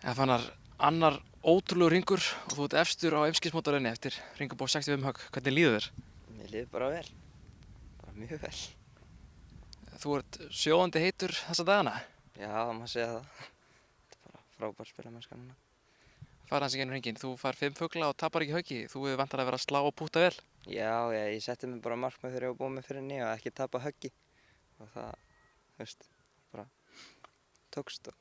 Það fannar annar ótrúlegur hringur og þú ert efstur á heimskeiðsmótaröðinni eftir hring upp á 65 högg. Hvernig líður þér? Mér líður bara vel, bara mjög vel. Þú ert sjóðandi heitur þessa dagana. Já, það má segja það. Þetta er bara frábær spilamennska núna. Fara hans í gennum hringinn. Þú fær 5 fugla og tapar ekki höggi. Þú hefur vantað að vera að slá og púta vel. Já, ég setti mig bara markmið þegar ég var búinn með fyrir nýja og ekki tapa höggi. Og það, þú veist, bara tókst og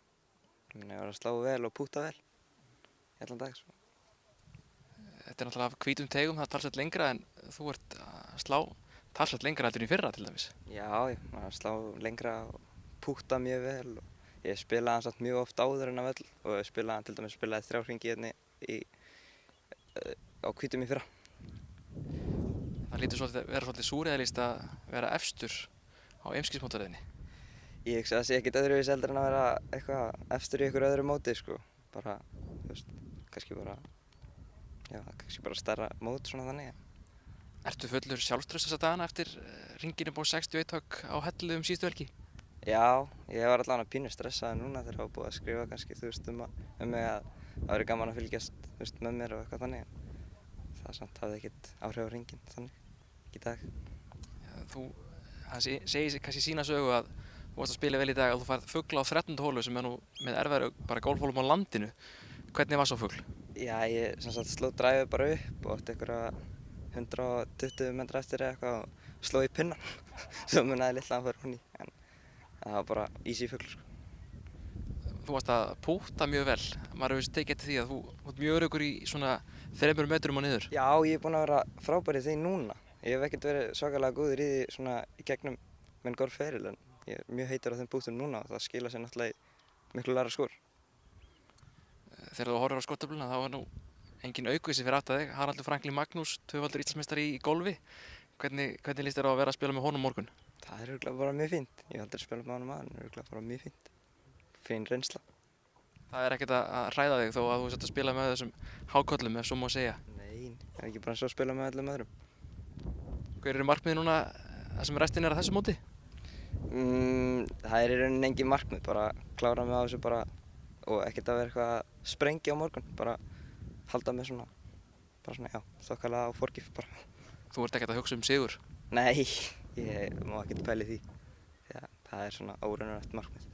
ég var að slá vel og púta vel í allan dag. Svo. Þetta er náttúrulega af hvítum tegum, það er talsveit lengra en þú ert að slá talsveit lengra heldur en í fyrra til dæmis. Já, ég var að slá lengra og púta mjög vel og ég spilaði hann samt mjög oft áður en að völl og ég spilaði hann til dæmis 3 hringi hérna á hvítum í fyrra. Það lítur vera svolítið súrrealískt að vera efstur á heimskeiðsmótaröðinni. Ég hugsa að það sé ekkert öðruvísi heldur en að vera eitthvað efstur í einhverju öðru móti, sko. Bara, þú veist, kannski bara stærra mót svona þannig. Ertu fullur sjálfstraust þessa dagana eftir hringinn upp á 61 högg á Hellu síðustu helgi? Já, ég var allavega pínu stressaður núna þegar það var búið að skrifa kannski, þú veist, mig að það væri gaman að fylgjast, þú veist, með mér og eitthvað þannig. Það samt hafði ekkert áhrif á hringinn þannig, ekki í dag. Það segir kannski sína sögu að þú varst að spila vel í dag að þú færð fugla á 13. hólu sem er nú með erfæri bara golfhólum á landinu. Hvernig var svo fugl? Já, ég sem sagt sló dræfið bara upp og átti einhverja 120 metra eftir eða eitthvað og sló í pinnan. Svo munaði litla að fara hún í, en það var bara easy fugl, sko. Þú varst að púta mjög vel. Maður hefur tekið eftir því að þú ert mjög öruggur í svona 3 metrum og niður. Já, ég er búinn að vera frábær í því núna. Ég hef ekkert verið svakalega góður í því svona í gegnum minn golfferil en ég er mjög heitur á þeim pútum núna og það skila sér náttúrulega í miklu lægra skor. Þegar þú horfir á skottöfluna þá var nú engin aukvisi fyrir aftan þig. Haraldur Franklín Magnús, 2-faldur Íslandsmeistari í golfi. Hvernig líst þér á að vera að spila með honum morgun? Það er örugglega bara mjög fínt. Ég hef aldrei spilað með honum aður, en örugglega bara mjög fínt. Fín reynsla. Það er ekkert að hræða þig þó að þú sért að spila með þessum háköllum, ef svo má segja. Nei, ég er ekki bara svo að spila með öllum öðrum. Hver eru markmiðin núna það sem restin er að þessu móti? Það er í rauninni engin markmið, bara klára mig á þessu bara og ekkert að vera eitthvað að sprengja á morgun, bara halda mig svona, já, þokkalega á forgjöf bara. Þú ert ekkert að hugsa um sigur? Nei, ég má ekkert pæla í því. Það er svona óraunverulegt markmið.